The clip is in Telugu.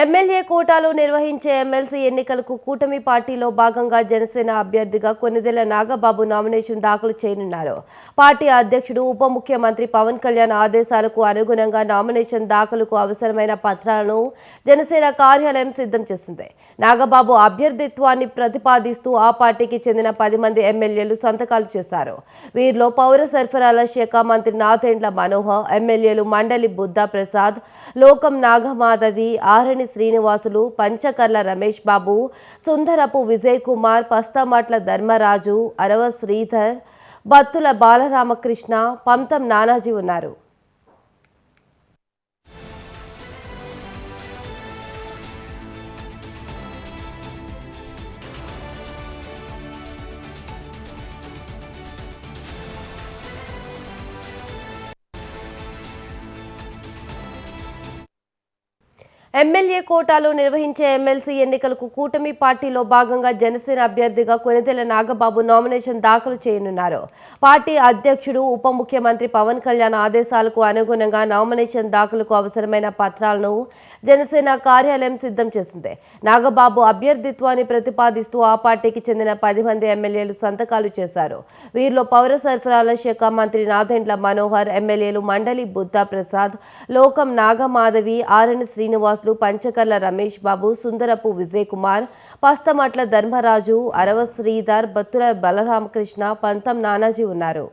ఎమ్మెల్యే కోటాలో నిర్వహించే ఎమ్మెల్సీ ఎన్నికలకు కూటమి పార్టీలో భాగంగా జనసేన అభ్యర్థిగా కొన్నిదెల నాగబాబు నామినేషన్ దాఖలు చేయనున్నారు. పార్టీ అధ్యక్షుడు ఉప ముఖ్యమంత్రి పవన్ కళ్యాణ్ ఆదేశాలకు అనుగుణంగా నామినేషన్ దాఖలుకు అవసరమైన పత్రాలను జనసేన కార్యాలయం సిద్ధం చేసింది. నాగబాబు అభ్యర్థిత్వాన్ని ప్రతిపాదిస్తూ ఆ పార్టీకి చెందిన 10 మంది ఎమ్మెల్యేలు సంతకాలు చేశారు. వీరిలో పౌర సరఫరాల శాఖ మంత్రి నాదెండ్ల మనోహర్, ఎమ్మెల్యేలు మండలి బుద్ధా ప్రసాద్, లోకం నాగమాధవి, ఆరణి శ్రీనివాసులు, పంచకర్ల రమేష్ బాబు, సుందరపు విజయ్ కుమార్, పస్తమాట్ల ధర్మరాజు, అరవ శ్రీధర్, బత్తుల బాలరామకృష్ణ, పంతం నానాజీ ఉన్నారు. ఎమ్మెల్యే కోటాలో నిర్వహించే ఎమ్మెల్సీ ఎన్నికలకు కూటమి పార్టీలో భాగంగా జనసేన అభ్యర్థిగా కొనిదెల నాగబాబు నామినేషన్ దాఖలు చేయనున్నారు. పార్టీ అధ్యక్షుడు ఉప ముఖ్యమంత్రి పవన్ కళ్యాణ్ ఆదేశాలకు అనుగుణంగా నామినేషన్ దాఖలుకు అవసరమైన పత్రాలను జనసేన కార్యాలయం సిద్ధం చేసింది. నాగబాబు అభ్యర్థిత్వాన్ని ప్రతిపాదిస్తూ ఆ పార్టీకి చెందిన 10 మంది ఎమ్మెల్యేలు సంతకాలు చేశారు. వీరిలో పౌర సరఫరాల శాఖ మంత్రి నాదెండ్ల మనోహర్, ఎమ్మెల్యేలు మండలి బుద్ధా ప్రసాద్, లోకం నాగమాధవి, ఆరణి శ్రీనివాస్, పంచకర్ల రమేష్ బాబు, సుందరపు విజయ్ కుమార్, పస్తమాట్ల ధర్మరాజు, అరవ శ్రీధర్, బత్తుల బలరామకృష్ణ, పంతం నానాజీ ఉన్నారు.